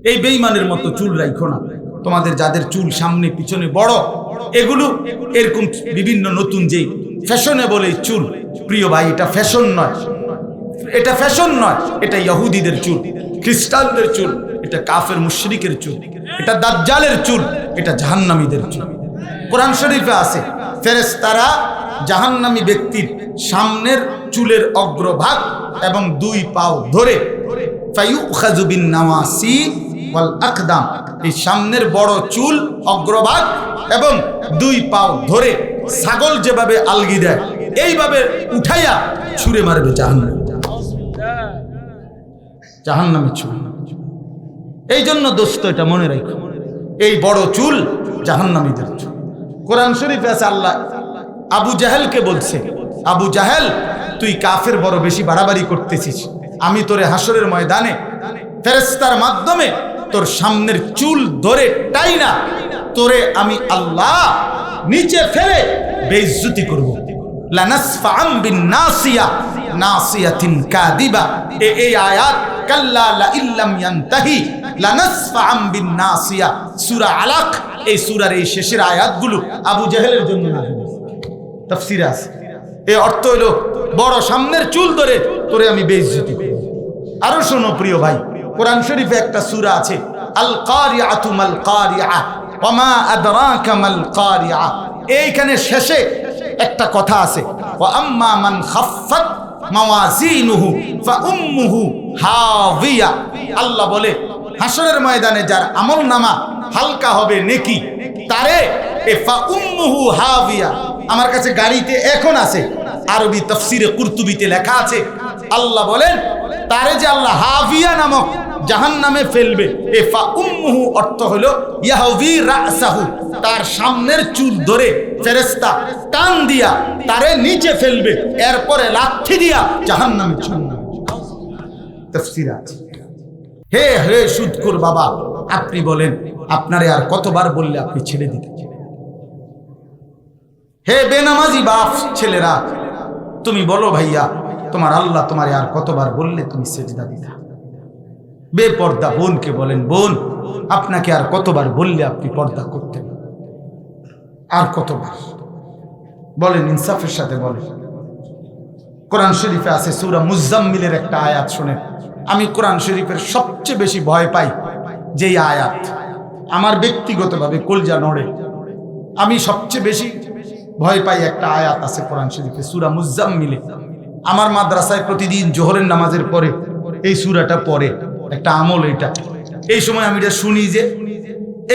এই বেঈমানের মতো চুল রাখো না। তোমাদের যাদের চুল সামনে পিছনে বড়, এগুলো এরকম বিভিন্ন নতুন যে ফ্যাশনেবল এই চুল, প্রিয় ভাই, এটা ফ্যাশন নয়, এটা ফ্যাশন নয়। এটা ইহুদিদের চুল, খ্রিস্টানদের চুল, এটা কাফের মুশরিকের চুল, এটা দাজ্জালের চুল, এটা জাহান্নামীদের চুল। কোরআন শরীফে আছে ফেরেশতারা জাহান্নামী ব্যক্তির সামনের চুলের অগ্রভাগ এবং দুই পাও ধরে ফায়ুখাযু বিন নাওয়াসি ওয়াল আকদাম, এই সামনের বড় চুল অগ্রভাগ এবং দুই পাও ধরে ছাগল যেভাবে আলগি দেয় এইভাবে উঠাইয়া ছুঁড়ে মারবে জাহান্নামে চুল। এই জন্য দোস্ত এটা মনে রাখো, এই বড় চুল জাহান্নামীদের চুল। কোরআন শরীফে আছে আল্লাহ আবু জাহেলকে বলছে, আবু জাহেল তুই কাফের বড় বেশি বাড়াবাড়ি করতেছিস, আমি তোরে হাসরের ময়দানে ফেরেশতার মাধ্যমে তোর সামনের চুল ধরে টাইনা তোরে আমি আল্লাহ নিচে ফেলে বেইজ্জতি করব। লানাসফাআম বিন নাসিয়া নাসিয়াতিন কাদিবা, এই আয়াত কাল্লা লা ইল্লাম ইয়ানতাহি লানাসফাআম বিন নাসিয়া, সূরা আলাক, এই সূরার এই শেষের আয়াতগুলো আবু জাহেলের জন্য নাযিল হয়েছে। তাফসীরে আছে এই অর্থ হলো বড় সামনের চুল ধরে তোরে আমি বেইজ্জতি করব। আরো শোনো প্রিয় ভাই, কোরআন শরীফে একটা সূরা আছে আল কারিআতু মাল কারিআ ওয়া মা আদরাকা মাল কারিআ। এইখানে শেষে একটা কথা আছে ওয়া আম্মা মান খাফফাত মাওয়াজিনুহু ফাউম্মুহু হাভিয়া। আল্লাহ বলে হাসরের ময়দানে যার আমলনামা হালকা হবে নেকি তারে এ ফাউম্মুহু হাভিয়া, আমার কাছে গাড়িতে এখন আছে, আরবি তাফসীরে কুরতুবিতে লেখা আছে, আল্লাহ বলেন তারে যে আল্লাহ হাভিয়া নামক জাহান্নামে ফেলবে। এ ফাউম্মুহু অর্থ হলো ইয়াহভি রাসাহু, তার সামনের চুল ধরে ফেরেশতা টান দিয়া তারে নিচে ফেলবে, এরপরে লাঠি দিয়া জাহান্নামে ছুঁড়বে। তাফসীর আছে। হে হে সুদখোর বাবা, আপনি বলেন আপনারে আর কতবার বললে আপনি ছেড়ে দিতে? হে বেনামাজি বাপ ছেলেরা, তুমি বলো ভাইয়া তোমার আল্লাহ তোমারে আর কতবার বললে তুমি সেজদা দিতা? বেপর্দা বোনকে বলেন বোন, আপনাকে আর কতবার বললে আপনি পর্দা করতেন? আর কতবার বলেন, ইনসাফের সাথে বলেন। কোরআন শরীফে আছে সূরা মুজাম্মিলের একটা আয়াত শুনেন। আমি কোরআন শরীফের সবচেয়ে বেশি ভয় পাই যেই আয়াত, আমার ব্যক্তিগতভাবে কলজা নড়ে, আমি সবচেয়ে বেশি ভয় পাই একটা আয়াত আছে কোরআন শরীফে সূরা মুজাম্মিলে। আমার মাদ্রাসায় প্রতিদিন জোহরের নামাজের পরে এই সূরাটা পড়ে, একটা আমল এটা। এই সময় আমি এটা শুনি যে,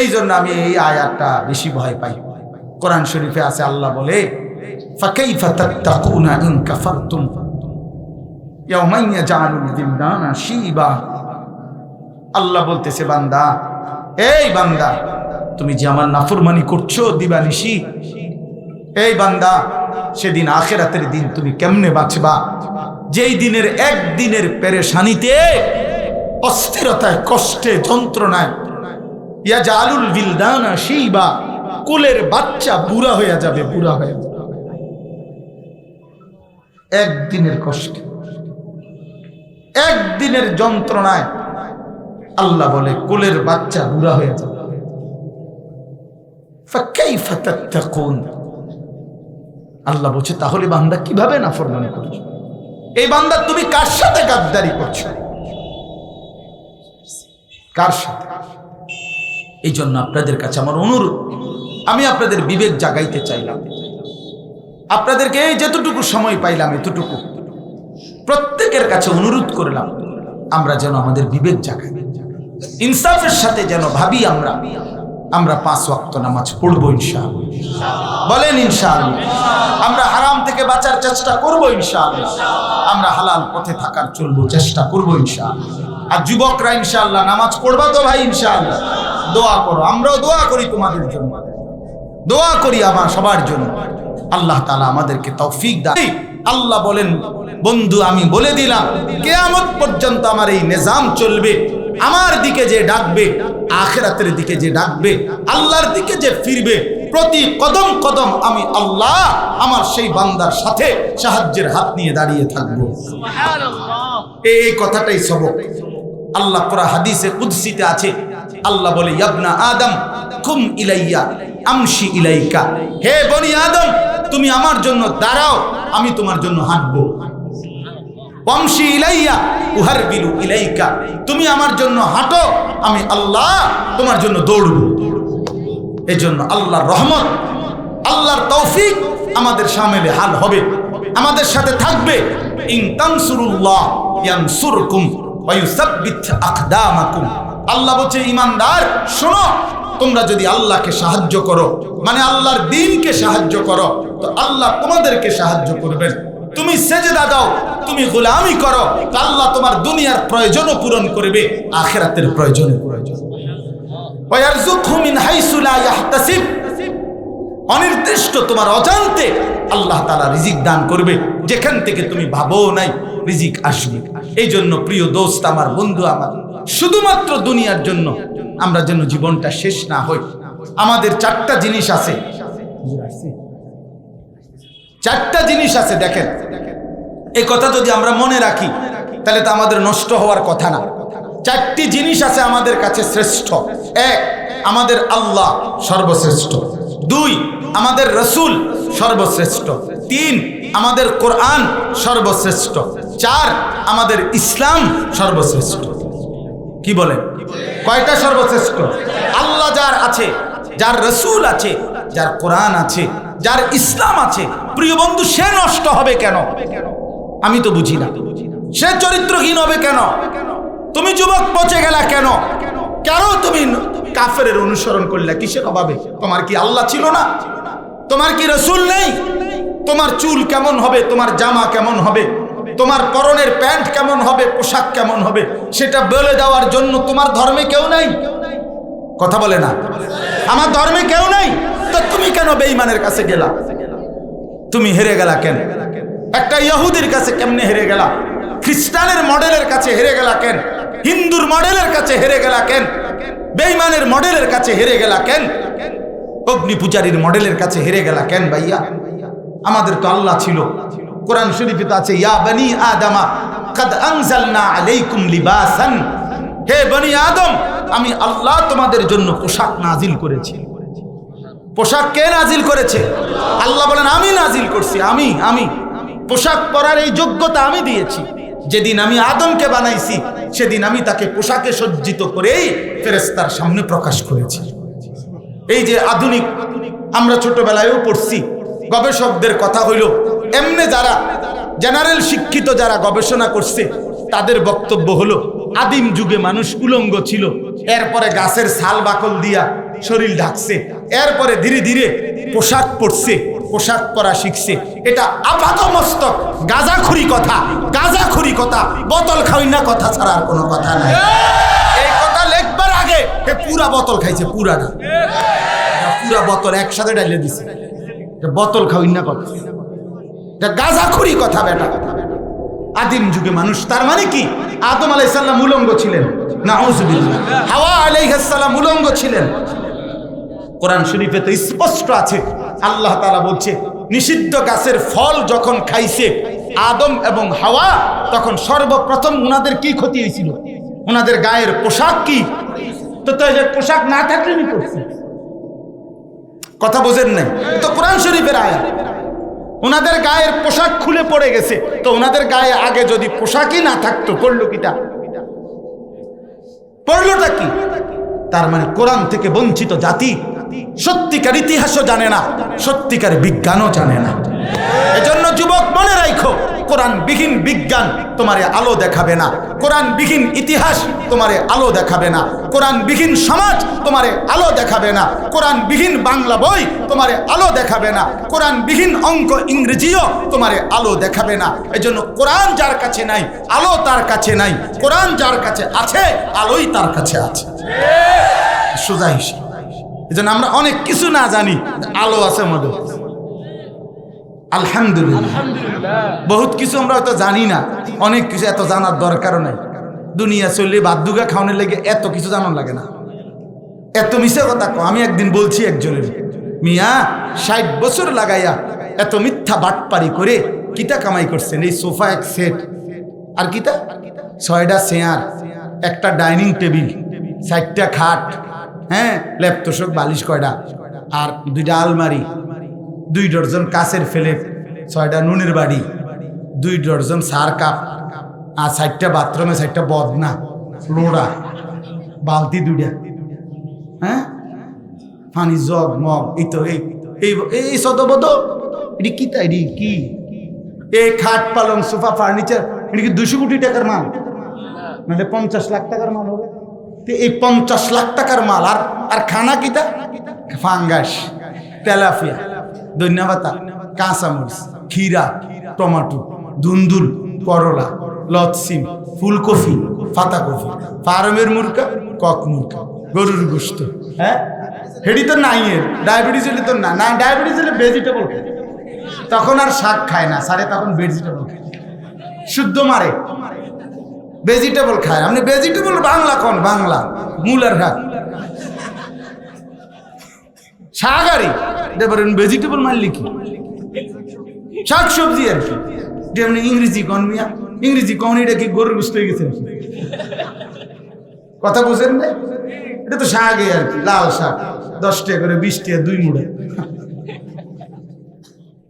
এই জন্য আমি এই আয়াতটা বেশি ভয় পাই। কোরআন শরীফে আছে আল্লাহ বলে ফাকাইফা তাত্তাকুনা ইন কাফারতুম ইয়াওমান ইয়াজআলুল বিলদানা শিবা। আল্লাহ বলতেছে বান্দা, এই বান্দা তুমি যে আমার নাফরমানি করছো দিবানিশি, এই বান্দা সেদিন আখিরাতের দিন তুমি কেমনে বাঁচবা? যেই দিনের একদিনের পেরেশানিতে, অস্থিরতায়, কষ্টে, যন্ত্রণায় ইয়াজআলুল বিলদানা শিবা, কোলের বাচ্চা বুড়া হয়ে যাবে, বুড়া হয়ে যাবে একদিনের কষ্টে, একদিনের যন্ত্রণায়। আল্লাহ বলে কোলের বাচ্চা বুড়া হয়ে যাবে। ফাকাইফা তাত্তাকুন, আল্লাহ বলছে তাহলে বান্দা কিভাবে নাফরমানি করছো? এই বান্দা তুমি কার সাথে গাদ্দারি করছো? কার সাথে? এই জন্য আপনাদের কাছে আমার অনুরোধ, আমি আপনাদের বিবেক জাগাইতে চাইলাম, আপনাদেরকে এই যেতটুকু সময় পাইলাম এতটুকু প্রত্যেকের কাছে অনুরোধ করলাম আমরা যেন আমাদের বিবেক জাগাই, ইনসাফের সাথে যেন ভাবি আমরা 5 ওয়াক্ত নামাজ পড়বো ইনশাআল্লাহ। বলেন ইনশাআল্লাহ। আমরা হারাম থেকে বাঁচার চেষ্টা করবো ইনশাআল্লাহ। আমরা হালাল পথে থাকার চলবো, চেষ্টা করবো ইনশাআল্লাহ। আর যুবকরা ইনশাআল্লাহ নামাজ পড়বা তো ভাই ইনশাআল্লাহ? দোয়া করো, আমরাও দোয়া করি তোমাদের জন্য, দোয়া করি আমার সবার জন্য। আল্লাহ তাআলা আমাদেরকে তৌফিক দান। আল্লাহ বলেন বন্ধু আমি বলে দিলাম কিয়ামত পর্যন্ত আমার এই নিজাম চলবে। আমার দিকে যে ডাকবে, আখিরাতের দিকে যে ডাকবে, আল্লাহর দিকে যে ফিরবে, প্রতি কদম কদম আমি আল্লাহ আমার সেই বান্দার সাথে সাহায্যের হাত নিয়ে দাঁড়িয়ে থাকবো। সুবহানাল্লাহ। এই কথাটাই সবক। আল্লাহ কোরআন হাদিসে কুদসিতে আছে, আল্লাহ বলে ইয়াবনা আদম কুম ইলাইয়া আমশি ইলাইকা, হে বনি আদম তুমি আমার জন্য দাঁড়াও, আমি তোমার জন্য হাঁটবো। আমশি ইলাইয়া উহারবিলু ইলাইকা, তুমি আমার জন্য হাঁটো, আমি আল্লাহ তোমার জন্য দৌড়বো। এজন্য আল্লাহর রহমত, আল্লাহর তৌফিক আমাদের শামিলে হাল হবে, আমাদের সাথে থাকবে। ইন তানসুরুল্লাহ ইয়ানসুরকুম ওয়া ইউসাব্বিত আকদামাকুম। আল্লাহ বলছে ঈমানদার শোনো, তোমরা যদি আল্লাহকে সাহায্য করো, মানে আল্লাহর দ্বীনকে সাহায্য করো, তো আল্লাহ তোমাদেরকে সাহায্য করবেন। তুমি সেজদা দাও, তুমি গোলামি করো, তো আল্লাহ তোমার দুনিয়ার প্রয়োজনও পূরণ করবে, আখিরাতের প্রয়োজনও প্রয়োজন। ওয়া ইয়ারযুকহু মিন হাইসু লা ইয়াহতাসিব, অনির্দিষ্ট তোমার অজান্তে আল্লাহ তাআলা রিজিক দান করবে, যেখান থেকে তুমি ভাবো নাই রিজিক আসবে। এই জন্য প্রিয় দোস্ত আমার, বন্ধু আমার, শুধুমাত্র দুনিয়ার জন্য আমরা যেন জীবনটা শেষ না হয়। আমাদের চারটা জিনিস আছে, চারটা জিনিস আছে দেখেন, এই কথা যদি আমরা মনে রাখি তাহলে তো আমাদের নষ্ট হওয়ার কথা না। চারটি জিনিস আছে আমাদের কাছে শ্রেষ্ঠ। এক, আমাদের আল্লাহ সর্বশ্রেষ্ঠ। দুই, আমাদের রসুল সর্বশ্রেষ্ঠ। তিন, আমাদের কোরআন সর্বশ্রেষ্ঠ। চার, আমাদের ইসলাম সর্বশ্রেষ্ঠ। কি বলেন, কয়টা সর্বশ্রেষ্ঠ? আল্লাহ যার আছে, যার রসুল আছে, যার কোরআন আছে, যার ইসলাম আছে, প্রিয় বন্ধু, সে নষ্ট হবে কেন? আমি তো বুঝি না। সে চরিত্রহীন হবে কেন? তুমি যুবক পচে গেলা কেন? কেন তুমি কাফেরের অনুসরণ করলে? কিসের অভাবে? তোমার কি আল্লাহ ছিল না? তোমার কি রসুল নেই? তোমার চুল কেমন হবে, তোমার জামা কেমন হবে, তোমার পরনের প্যান্ট কেমন হবে, পোশাক কেমন হবে, সেটা বলে দেওয়ার জন্য তোমার ধর্মে কেউ নাই? কথা বলে না, আমার ধর্মে কেউ নাই। তো তুমি কেন বেঈমানের কাছে গেলা? তুমি হেরে গেলা কেন? একটা ইহুদির কাছে কেমনে হেরে গেলা? খ্রিস্টানের মডেলের কাছে হেরে গেলা কেন? হিন্দুর মডেলের কাছে হেরে গেলা কেন? বেঈমানের মডেলের কাছে হেরে গেলা কেন? অগ্নি পূজারীর মডেলের কাছে হেরে গেলা কেন ভাইয়া? আমাদের তো আল্লাহ ছিল। কোরআন শরীফে তো আছে, ইয়া বনি আদমা কাদ আনজালনা আলাইকুম লিবাসান, হে বনি আদম আমি আল্লাহ তোমাদের জন্য পোশাক নাজিল করেছি। পোশাক কে নাজিল করেছে? আল্লাহ বলেন আমি নাজিল করছি, আমি পোশাক পরার এই যোগ্যতা আমি দিয়েছি। যেদিন আমি আদমকে বানাইছি সেদিন আমি তাকে পোশাকে সজ্জিত করেই ফেরেশতার সামনে প্রকাশ করেছি। এই যে আধুনিক, আমরা ছোটবেলায়ও পড়ছি, গবেষকদের কথা হইল, এমনি যারা জেনারেল শিক্ষিত যারা গবেষণা করছে তাদের বক্তব্য হলো আদিম যুগে মানুষ উলঙ্গ ছিল, এরপরে গাছের ছাল বাকল দিয়া শরীর ঢাকছে, এরপরে ধীরে ধীরে পোশাক পরছে, পোশাক পরা শিখছে। এটা আপাতমস্তক গাঁজাখুরি কথা, গাঁজাখুরি কথা, বোতল খাওয়াই না কথা ছাড়া আর কোনো কথা নাই। এই কথা লেখবার আগে পুরা বোতল খাইছে, পুরা না, পুরা বোতল একসাথে ডাইলে দিছে, বোতল খাওয়াই না কথা, গাঁজাখুরি কথা বেটা। আদিম যুগে মানুষ, তার মানে কি আদম আলাইহিস সালাম উলঙ্গ ছিলেন? নাউযুবিল্লাহ। হাওয়া আলাইহিস সালাম উলঙ্গ ছিলেন? কোরআন শরীফে তো স্পষ্ট আছে, আল্লাহ তাআলা বলছে নিষিদ্ধ গাছের ফল যখন খাইছে আদম এবং হাওয়া, তখন সর্বপ্রথম উনাদের কি ক্ষতি হয়েছিল? উনাদের গায়ের পোশাক কি? তো পোশাক না থাকলে নি করছে, কথা বোঝেন নাই? তো কোরআন শরীফের আয়াত, ওনাদের গায়ের পোশাক খুলে পড়ে গেছে, তো ওনাদের গায়ে আগে যদি পোশাকই না থাকতো, পড়লো কিটা? পড়লোটা কি? তার মানে কোরআন থেকে বঞ্চিত জাতি সত্যিকার ইতিহাসও জানে না, সত্যিকার বিজ্ঞানও জানে না। এজন্য যুবক মনে রাখো, কোরআনবিহীন বিজ্ঞান তোমারে আলো দেখাবে না, কোরআনবিহীন ইতিহাস তোমারে আলো দেখাবে না, কোরআনবিহীন সমাজ তোমারে আলো দেখাবে না, কোরআনবিহীন বাংলা বই তোমারে আলো দেখাবে না, কোরআনবিহীন অঙ্ক ইংরেজিও তোমারে আলো দেখাবে না। এজন্য কোরআন যার কাছে নাই, আলো তার কাছে নাই। কোরআন যার কাছে আছে, আলোই তার কাছে আছে। সোজা হিসাব। এজন্য আমরা অনেক কিছু না জানি, আলো আছে আমাদের, আলহামদুলিল্লাহ। বহুত কিছু আমরা হয়তো জানি না, অনেক কিছু এত জানার দরকার নাই। দুনিয়া চললে বাদ্যুগা খাওয়ানোর লাগে এত কিছু জানার লাগে না, এত মিশে কথা। আমি একদিন বলছি একজনের, মিয়া 60 বছর লাগাইয়া এত মিথ্যা বাটপারি করে কিতা কামাই করছেন? এই সোফা এক সেট, আর কিতা 6টা চেয়ার, একটা ডাইনিং টেবিল, 4টা খাট, হ্যাঁ, ল্যাপ তোষক বালিশ কয়টা, আর 2টা আলমারি, 2 ডজন কাচের ফেলে, 6টা নুনের বাড়ি, 2 ডজন সার কাপ, আর 4টা বাথরুমে 4টা বদনা, লোড়া, বালতি 2টা, হ্যাঁ, পানি জগ মগ, এই তো এই সদবদ, এটি কি তাই কি? এই খাট পালং সোফা ফার্নিচার, এটা কি 200 কোটি টাকার মাল? নাহলে 50 লাখ টাকার মাল হবে। এই 50 লাখ টাকার মাল, আর খানা কিতা? ফাঙ্গাস, তেলাপিয়া, ধন্যবাতা, কাঁচামরিচ, ক্ষীরা, টমাটো, ধুন্দুল, করলা, লতসিম, ফুলকপি, পাতাকপি, ফার্মের মুরগা, কক মুরগা, গরুর গোশত, হ্যাঁ, হেডি তো নাই। এর ডায়াবেটিস হলে তো না, ডায়াবেটিস হলে ভেজিটেবল খায়, তখন আর শাক খায় না, সারে তখন ভেজিটেবল খায়, শুদ্ধ মারে, ভেজিটেবল খায়। আপনি ভেজিটেবল বাংলা কোন? বাংলা মূলার শাক, শাকারি দেবেন, ভেজিটেবল মারলি কি? শাক সবজি আর কি। যেমন ইংরেজি কোন মিয়া, ইংরেজি কোন, এটা কি গরুর গোশত হয়ে গেছে? কথা বুঝেন না? এটা তো শাকই আর কি, লাল শাক, 10 টাকা করে, 20 টাকা 2 মুড়ে।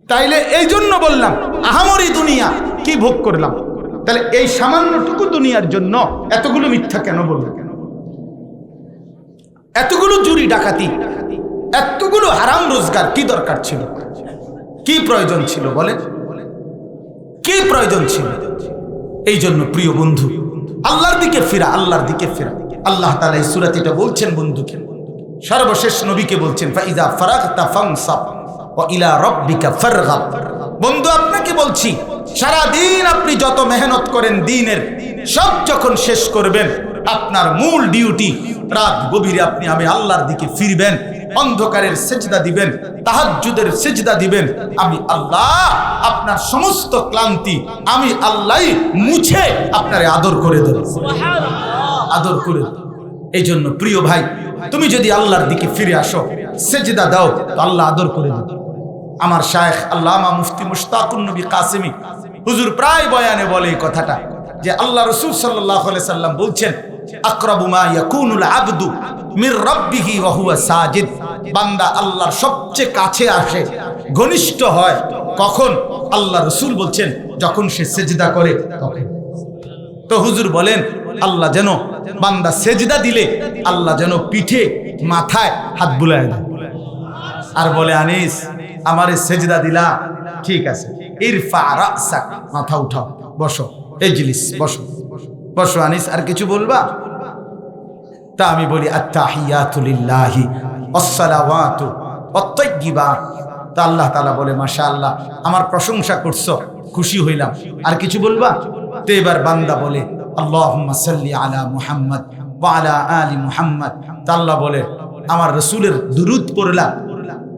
তাইলে এই জন্য বললাম, আহামরি দুনিয়া কি ভোগ করলাম? তাহলে এই সামান্যটুকু দুনিয়ার জন্য এতগুলো মিথ্যা কেন বললাম? এতগুলো চুরি ডাকাতি, এতগুলো হারাম রোজগার কি দরকার ছিল? কি প্রয়োজন ছিল বলেন? কি প্রয়োজন ছিল? এই জন্য প্রিয় বন্ধু, আল্লাহর দিকে ফিরা, আল্লাহর দিকে ফিরা। আল্লাহ তাআলা এই সূরাতে এটা বলছেন বন্ধুকে, সর্বশেষ নবীকে বলছেন, ফাইজা ফারাগতা ফানসাব ওয়া ইলা রাব্বিকা ফারগাব। বন্ধু, আপনাকে বলছি, সারা দিন আপনি যত মেহনত করেন দ্বীনের, সব যখন শেষ করবেন, আপনার মূল ডিউটি রাত গভীরে আপনি আমি আল্লাহর দিকে ফিরবেন, অন্ধকারের সেজদা দিবেন, তাহাজ্জুদের সেজদা দিবেন। আমি আল্লাহ আপনার সমস্ত ক্লান্তি আমি আল্লাহই মুছে আপনারে আদর করে দেব, আদর করে দেব। এই জন্য প্রিয় ভাই, তুমি যদি আল্লাহর দিকে ফিরে আসো, সেজদা দাও, তো আল্লাহ আদর করে দেব। আমার শায়েখ আল্লামা মুফতি মুশতাকুন নবী কাসেমি হুজুর প্রায় বয়ানে বলে এই কথাটা, যে আল্লাহ রাসূল সাল্লাল্লাহু আলাইহি সাল্লাম বলছেন, আকরাবু মা ইয়াকুনুল আবদু মির রাব্বিহি ওয়া হুয়া সাজিদ। বান্দা আল্লাহর সবচেয়ে কাছে আসে, ঘনিষ্ঠ হয় কখন? আল্লাহ রাসূল বলছেন, যখন সে সেজদা করে তখন। তো হুজুর বলেন, আল্লাহ যেন বান্দা সেজদা দিলে আল্লাহ যেন পিঠে মাথায় হাত বুলায় দেয়, আর বলে, আনিস আমারে সেজদা দিলা, ঠিক আছে, ইরফা রাসাক, মাথা উঠাও, বসো, ইজলিস, বসো, বসো আনিস, আর কিছু বলবা? তা আমি বলি, আত্তাহিয়াতু লিল্লাহি ওয়াসসালাওয়াতু ওয়াত-তাইয়্যিবাত। তা আল্লাহ তাআলা বলে, মাশাআল্লাহ, আমার প্রশংসা করছো, খুশি হইলাম, আর কিছু বলবা? তো এবার বান্দা বলে, আল্লাহুম্মা সাল্লি আলা মুহাম্মদ ওয়া আলা আলি মুহাম্মদ। তা আল্লাহ বলে, আমার রাসূলের দুরূদ পড়লাম,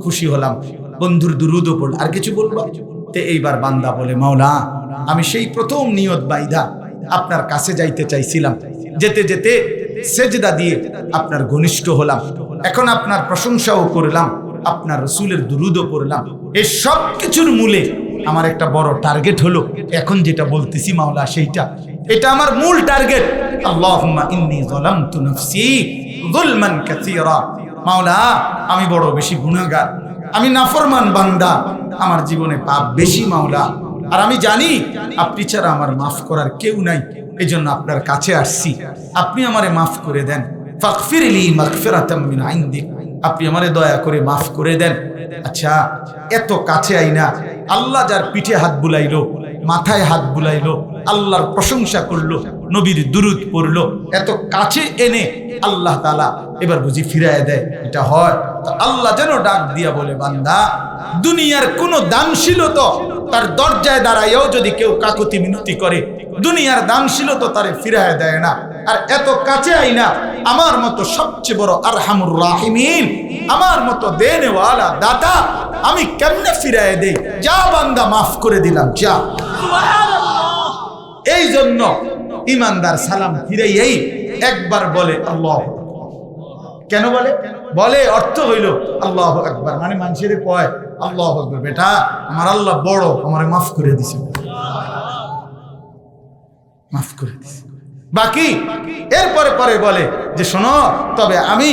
খুশি হলাম, বন্ধুর দুরূদও পড়ল, আর কিছু বলবা? তো এইবার বান্দা বলে, মাওলা, আমি সেই প্রথম নিয়ত বাইধা আপনার কাছে যাইতে চাইছিলাম, যেতে যেতে সেজদা দিয়ে আপনার ঘনিষ্ঠ হলাম, এখন আপনার প্রশংসাও করলাম, আপনার রাসূলের দুরূদও পড়লাম। এই সব কিছুর মূলে আমার একটা বড় টার্গেট হলো, এখন যেটা বলতেছি মাওলা, সেইটা, এটা আমার মূল টার্গেট। আল্লাহুম্মা ইন্নী যালামতু নাফসি যুলমান কাসীরা। মাওলা, আমি বড় বেশি গুনাহগার, আমি নাফরমান বান্দা, আমার জীবনে পাপ বেশি মাওলা, আর আমি জানি আপনি ছাড়া আমার মাফ করার কেউ নাই। এই জন্য আপনার কাছে আসছি, আপনি আমারে মাফ করে দেন। ফাগফিরলি মাগফিরাতাম মিন ইনদিক, আপনি আমারে দয়া করে মাফ করে দেন। আচ্ছা, এত কাছে আইনা আল্লাহ যার পিঠে হাত বুলাইলো, মাথায় হাত বুলাইলো, আল্লাহর প্রশংসা করলো, নবীর দুরূদ পড়লো, এত কাছে এনে আল্লাহ তাআলা এবার বুঝি ফিরায় দেয়, এটা হয়? তো আল্লাহ যেন ডাক দিয়া বলে, বান্দা, দুনিয়ার কোন দানশীলতা তার দরজায় দাঁড়াইয়াও যদি কেউ কাকুতি মিনতি করে, দুনিয়ার দানশীলতা তারে ফিরায় দেয় না। আর এত কাছে আইনা আমার মতো সবচেয়ে বড় আরহামুর রাহিমিন, আমার মতো দেনেওয়ালা দাতা, আমি কেমনে ফিরায় দেই? যা বান্দা, মাফ করে দিলাম, যা। এই জন্য ইমানদার সালাম ফিরাই এই একবার বলে আল্লাহ। কেন বলে? বলে অর্থ হইল আল্লাহু আকবার, মানে মানুষের কয় আল্লাহু আকবার, বেটা আমার আল্লাহ বড়, আমারে মাফ করে দিছে, মাফ করে দিছে। বাকি এরপরে পরে বলে যে শোনো, তবে আমি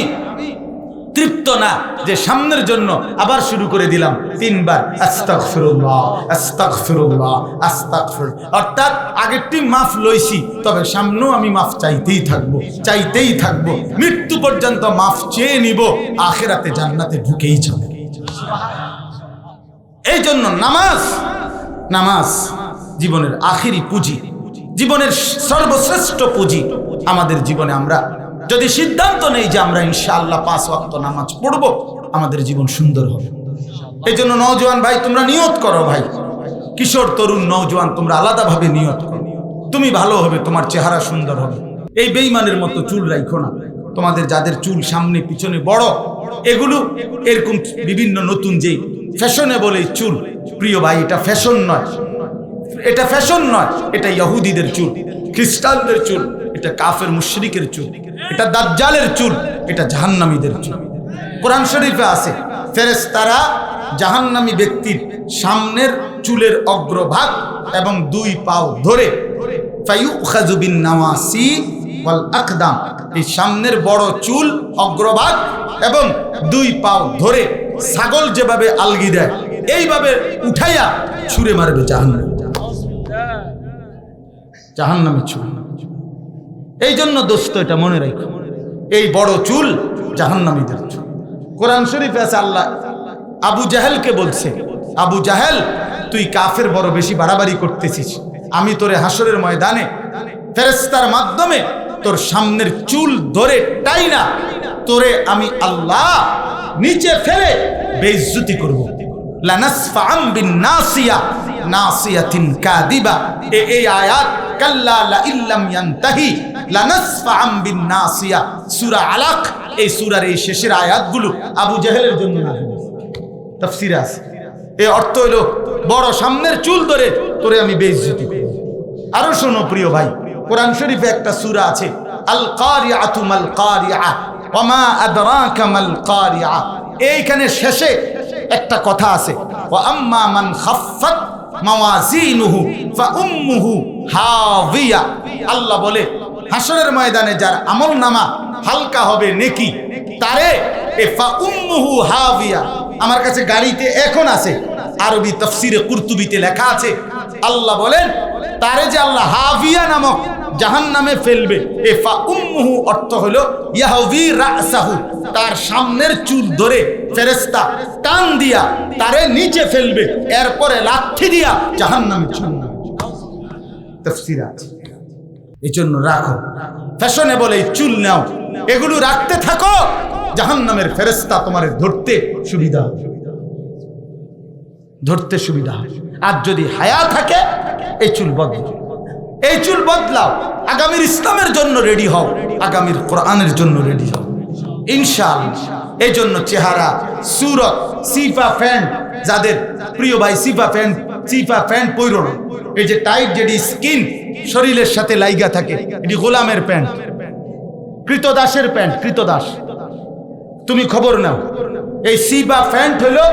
তৃপ্ত না যে সামনের জন্য আবার শুরু করে দিলাম 3 বার আস্তাগফিরুল্লাহ আস্তাগফিরুল্লাহ আস্তাগফির। অর্থাৎ আগেরটি মাফ লইছি, তবে সামনেও আমি মাফ চাইতেই থাকবো, মৃত্যু পর্যন্ত মাফ চেয়ে নিব, আখিরাতে জান্নাতে ঢুকেই যাব। এই জন্য নামাজ জীবনের আখিরি পুঁজি, জীবনের সর্বশ্রেষ্ঠ পুঁজি। আমাদের জীবনে আমরা যদি সিদ্ধান্ত নেই যে আমরা ইনশাআল্লাহ 5 ওয়াক্ত নামাজ পড়ব, আমাদের জীবন সুন্দর হবে। এই জন্য নওজোয়ান ভাই, তোমরা নিয়ত করো ভাই, কিশোর তরুণ নওজোয়ান, তোমরা আলাদাভাবে নিয়ত করো। তুমি ভালো হবে, তোমার চেহারা সুন্দর হবে। এই বেঈমানের মতো চুল রাখো না। তোমাদের যাদের চুল সামনে পিছনে বড়, এগুলো এরকম বিভিন্ন নতুন যে ফ্যাশনেবল এই চুল, প্রিয় ভাই, এটা ফ্যাশন নয়, এটা ইহুদিদের চুল, খ্রিস্টানদের চুল, এটা কাফের মুশরিকের চুল, এটা দাজ্জালের চুল, এটা জাহান্নামীদের চুল। কোরআন শরীফে আছে, ফেরেশতারা জাহান্নামী ব্যক্তির সামনের চুলের অগ্রভাগ এবং 2 পাও ধরে ফায়ুখাযু বিন নাওয়াসি ওয়াল আকদাম, এই সামনের বড় চুল অগ্রভাগ এবং 2 পাও ধরে ছাগল যেভাবে আলগি দেয় এইভাবে উঠাইয়া ছুঁড়ে মারবে জাহান্নামে চুল। এই জন্য দোস্ত এটা মনে রাখো, এই বড় চুল জাহান্নামীদের চুল। কোরআন শরীফে আছে, আল্লাহ আবু জাহেলকে বলছে, আবু জাহেল, তুই কাফের বড় বেশি বাড়াবাড়ি করতেছিস, আমি তোরে হাসরের ময়দানে ফেরেশতার মাধ্যমে তোর সামনের চুল ধরে টাইনা তোরে আমি আল্লাহ নিচে ফেলে বেইজ্জতি করব। লানাসফাআম বিন নাসিয়া নাসিয়াতিন কাদিবা, এই আয়াত কাল্লা লা ইল্লাম ইয়ানতাহি লানাসফাআম বিন নাসিয়া, সূরা আলাক, এই সূরার এই শেষের আয়াতগুলো আবু জাহেলের জন্য নাযিল হয়েছে। তাফসীরে আছে, এই অর্থ হলো বড় সামনের চুল ধরে তোরে আমি বেইজ্জতি করব। আরো শোনো প্রিয় ভাই, কোরআন শরীফে একটা সূরা আছে, আল কারিআতু মাল কারিআ ওয়া মা আদরাকা মাল কারিআ। এইখানে শেষে একটা কথা আছে, ওয়া আম্মা মান খাফফাত মাওয়াজিনুহু ফাউম্মুহু হাবিয়া। আল্লাহ বলে হাসরের ময়দানে যার আমলনামা হালকা হবে নেকি, তারে এ ফাউম্মুহু হাবিয়া, আমার কাছে গাড়িতে এখন আছে, আরবি তাফসীরে কুরতুবিতে লেখা আছে, আল্লাহ বলেন তারে যে আল্লাহ হাবিয়া নামক জাহান্নামে ফেলবে। এ ফাউম্মুহু অর্থ হলো ইয়াহবি রাসাহু, তার সামনের চুল ধরে ফেরেশতা টান দিয়া তারে নিচে ফেলবে, এরপরে লাঠি দিয়া জাহান্নামে ছুঁড়বে। তাফসীর আছে। এই জন্য রাখো, ফ্যাশনেবল এই চুল নাও, এগুলো রাখতে থাকো, জাহান্নামের ফেরেশতা তোমার ধরতে সুবিধা হবে, আর যদি হায়া থাকে এই চুল বদলাও, আগামীর ইসলামের জন্য রেডি হও, আগামীর কোরআনের জন্য রেডি হও ইনশাআল্লাহ। এই জন্য চেহারা, সুরত, সিফা প্যান্ট, যাদের প্রিয় ভাই সিফা প্যান্ট পইরো না। এই যে টাইট যেটি স্কিন শরীরের সাথে লাইগা থাকে, এটি গোলামের প্যান্ট, কৃতদাসের প্যান্ট, কৃতদাস। তুমি খবর নাও, এই সিফা প্যান্ট হলো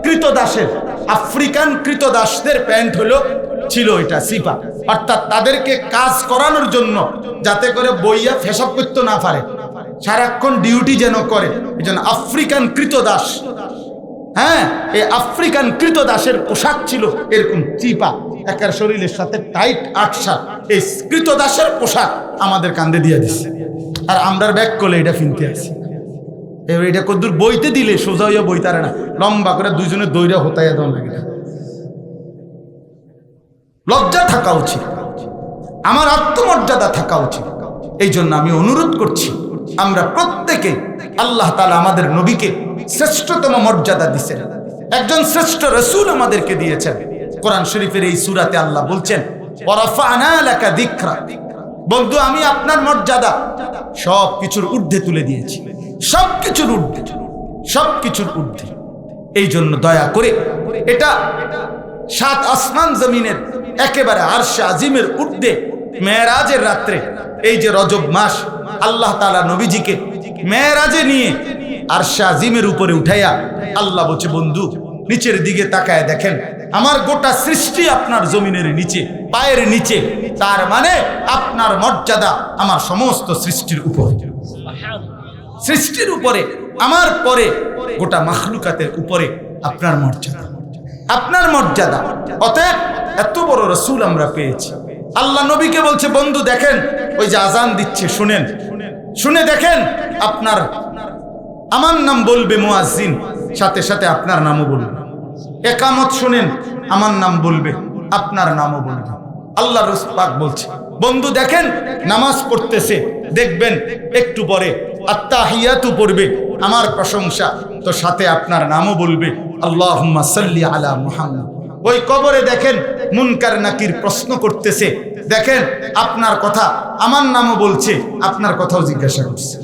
কৃতদাসের, আফ্রিকান কৃতদাসদের প্যান্ট ছিল এটা সিফা, অর্থাৎ তাদেরকে কাজ করানোর জন্য, যাতে করে বইয়া ফেসাব করতে না পারে, সারাক্ষণ ডিউটি যেন করে, এই জন্য আফ্রিকান কৃতদাস। হ্যাঁ, এই আফ্রিকান কৃতদাসের পোশাক ছিল এরকম চিপা, একার শরীরের সাথে টাইট আটসা। এই কৃতদাসের পোশাক আমাদের কান্দে দিয়ে দিচ্ছে, আর আমরার ব্যাগ করলে এটা ফিনতে আসি। এবার এটা কদ্দুর বইতে দিলে সোজা হইয়া বইতারে না, লম্বা করে দুইজনে দইরা হতাইয়া দেওয়া লাগে। লজ্জা থাকা উচিত, আমার আত্মমর্যাদা থাকা উচিত। এই জন্য আমি অনুরোধ করছি, আমরা প্রত্যেকে, আল্লাহ তাআলা আমাদের নবীকে শ্রেষ্ঠতম মর্যাদা দিয়েছেন, একজন শ্রেষ্ঠ রাসূল আমাদেরকে দিয়েছেন। কোরআন শরীফের এই সূরাতে আল্লাহ বলছেন, ওয়ারাফা'না লাকা যিকরা, বন্ধু আমি আপনার মর্যাদা সব কিছুর ঊর্ধ্বে তুলে দিয়েছি, সবকিছুর ঊর্ধ্বে। এই জন্য দয়া করে, এটা 7 আসমান জমিনের একেবারে আরশে আজিমের ঊর্ধ্বে মেরাজের রাত্রে, এই যে রজব মাস, আল্লাহ তাআলা নবীজিকে মেরাজে নিয়ে আরশে আজিমের উপরে উঠাইয়া আল্লাহ বলছে, বন্ধু নিচের দিকে তাকায় দেখেন, আমার গোটা সৃষ্টি আপনার জমিনের নিচে পায়ের নিচে, তার মানে আপনার মর্যাদা আমার সমস্ত সৃষ্টির উপরে, সৃষ্টির উপরে, আমার পরে গোটা মাখলুকাতের উপরে আপনার মর্যাদা, আপনার মর্যাদা। অতএব এত বড় রাসূল আমরা পেয়েছি। আল্লাহ নবীকে বলছে, বন্ধু দেখেন ওই যে আজান দিচ্ছে, শুনেন, শুনে দেখেন, আপনার আমার নাম বলবে মুয়াজ্জিন, সাথে সাথে আপনার নামও বলবে। একামত শুনেন, আমার নাম বলবে, আপনার নামও বলবে। আল্লাহ রাসূল পাক বলছে, বন্ধু দেখেন নামাজ পড়তেছে, দেখবেন একটু পরে আত্তাহিয়াতু পড়বে, আমার প্রশংসা, তো সাথে আপনার নামও বলবে, আল্লাহুম্মা সাল্লি আলা মুহাম্মদ। ওই কবরে দেখেন মুনকার নাকির প্রশ্ন করতেছে, দেখেন আপনার কথা, আমার নামও বলছে, আপনার কথাও জিজ্ঞাসা করছে।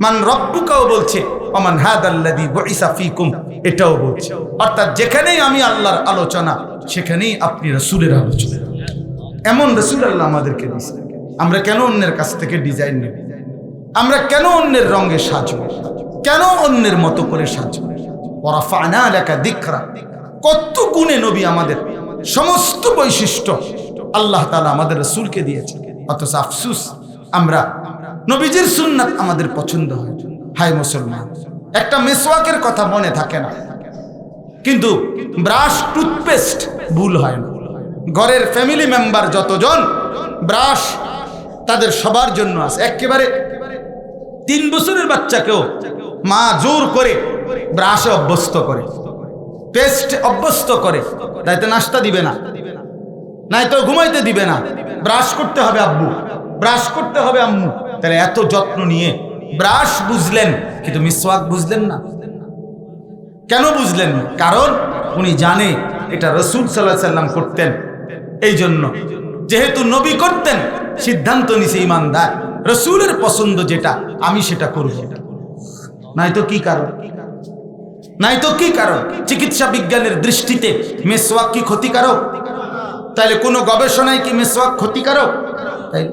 মান রব্বুকাও বলছে, ওমান হাদাল্লাযী বুইসা ফীকুম, এটাও বলছে। অর্থাৎ যেখানেই আমি আল্লাহর আলোচনা, সেখানেই আপনি রাসূলের আলোচনা। এমন রাসূল আল্লাহ আমাদেরকে দিয়েছেন। আমরা কেন অন্যের কাছ থেকে ডিজাইন নেব? আমরা কেন অন্যের রঙে সাজব? কেন অন্যের মতো করে সাজব? ওয়ারাফা'না লাকা যিকরা, কত গুণে নবী আমাদের সমস্ত বৈশিষ্ট্য আল্লাহ তাআলা আমাদের রাসূলকে দিয়েছে। অথচ আফসোস, আমরা নবীজির সুন্নাত আমাদের পছন্দ হয়। হায় মুসলমান, একটা মিসওয়াকের কথা মনে থাকে না, কিন্তু ব্রাশ টুথপেস্ট ভুল হয় না। ঘরের ফ্যামিলি মেম্বার যতজন, ব্রাশ তাদের সবার জন্য আছে। একেবারে 3 বছরের বাচ্চাকেও মা জোর করে ব্রাশে অভ্যস্ত করে, পেস্ট অভ্যস্ত করে, তাইতে নাস্তা দিবে না, নাই তো ঘুমাইতে দিবে না, ব্রাশ করতে হবে আব্বু, ব্রাশ করতে হবে আম্মু। তাহলে এত যত্ন নিয়ে ব্রাশ বুঝলেন, কিন্তু মিসওয়াক বুঝলেন না। কেন বুঝলেন না? কারণ উনি জানে এটা রাসূল সাল্লাল্লাহু আলাইহি সাল্লাম করতেন। এই জন্য যেহেতু নবী করতেন, সিদ্ধান্ত নিছে ইমানদার, রাসূলের পছন্দ যেটা, আমি সেটা করব। নাই তো কি কারণ? নাই তো কি কারণ? চিকিৎসা বিজ্ঞানের দৃষ্টিতে মিসওয়াক কি ক্ষতিকারক? তাইলে কোনো গবেষণায় কি মিসওয়াক ক্ষতিকারক? তাই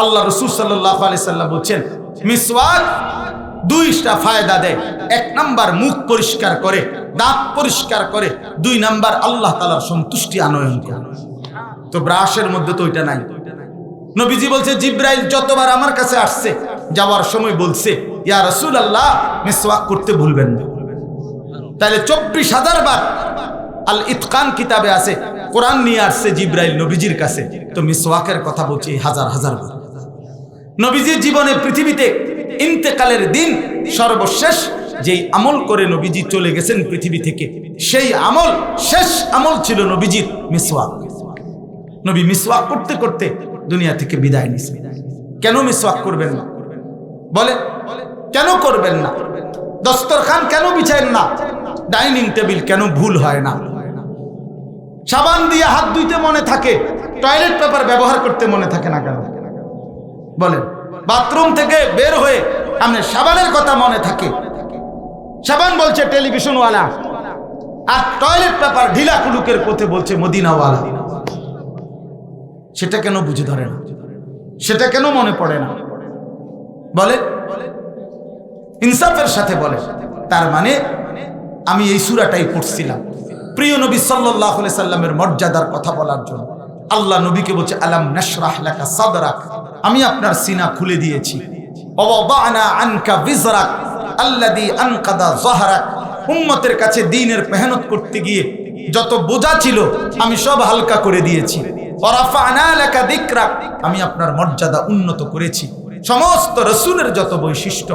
আল্লাহ রাসূল সাল্লাল্লাহু আলাইহি সাল্লাম বলেন, মিসওয়াক 2টা ফায়দা দেয়। 1 নাম্বার মুখ পরিষ্কার করে, দাঁত পরিষ্কার করে। 2 নাম্বার আল্লাহ তাআলার সন্তুষ্টি আনয়ন করে। তো ব্রাশের মধ্যে তো ওইটা নাই। নবীজি বলছে, জিবরাইল যতবার আমার কাছে আসছে, যাওয়ার সময় বলছে, ইয়া রাসূলুল্লাহ মিসওয়াক করতে ভুলবেন না। তাহলে 24,000 বার আল ইতকান কিতাবে আছে, কোরআন নিয়ে আসছে জিবরাইল নবীজির কাছে, তো মিসওয়াকের কথা বলছে হাজার হাজার বার। নবীজির জীবনে পৃথিবীতে ইন্তেকালের দিন সর্বশেষ যেই আমল করে নবীজি চলে গেছেন পৃথিবী থেকে, সেই আমল, শেষ আমল ছিল নবীজির মিসওয়াক। নবী মিসওয়াক করতে করতে দুনিয়া থেকে বিদায় নিছেন। কেন মিসওয়াক করবেন না? বলে কেন করবেন না? দস্তরখান কেন বিছায়েন না? ডাইনিং টেবিল কেন ভুল হয় না? সাবান দিয়ে হাত ধুইতে মনে থাকে, টয়লেট পেপার ব্যবহার করতে মনে থাকে না কেন? বলেন, বাথরুম থেকে বের হয়ে আপনি সাবানের কথা মনে থাকে, সাবান বলছে টেলিভিশনওয়ালা, আর টয়লেট পেপার ঢিলা কুলুকের পথে বলছে মদিনাওয়ালা। সেটা কেন বুঝে ধরে না? সেটা কেন মনে পড়ে না? বলে ইনসাফের সাথে বলে। তার মানে আমি এই সূরাটাই পড়ছিলাম প্রিয় নবী সাল্লাল্লাহু আলাইহি সাল্লামের মর্যাদার কথা বলার জন্য। আল্লাহ নবীকে বলছে, আলাম নাশরাহ লাকা সাদরাক, আমি আপনার সিনা খুলে দিয়েছি। ওয়াদানা আনকা বিজরাক আল্লাযী আনকাদা যাহরাক, উম্মতের কাছে দ্বীনের মেহনত করতে গিয়ে যত বোঝা ছিল আমি সব হালকা করে দিয়েছি। ওয়ারাফা'না লাকা যিকরাক, আমি আপনার মর্যাদা উন্নত করেছি। সমস্ত রাসূলের যত বৈশিষ্ট্য,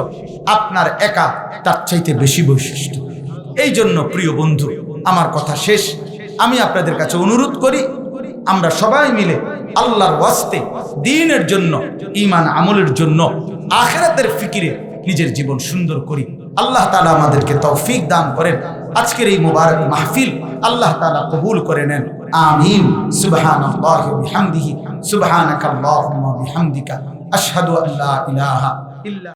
আপনার একা তার চাইতে বেশি বৈশিষ্ট্য। এই জন্য প্রিয় বন্ধু, আমার কথা শেষ, আমি আপনাদের কাছে অনুরোধ করি, আমরা সবাই মিলে আল্লাহর ওয়াস্তে দ্বীনের জন্য, ঈমান আমলের জন্য, আখিরাতের ফিকিরে নিজের জীবন সুন্দর করি। আল্লাহ তাআলা আমাদেরকে তৌফিক দান করেন। আজকের এই মুবারক মাহফিল আল্লাহ তাআলা কবুল করে নেন। আমিন। সুবহানাল্লাহি ওয়া বিহামদিহি, সুবহানাকাল্লাহুম্মা বিহামদিকা, আশহাদু আল্লা ইলাহা ইল্লা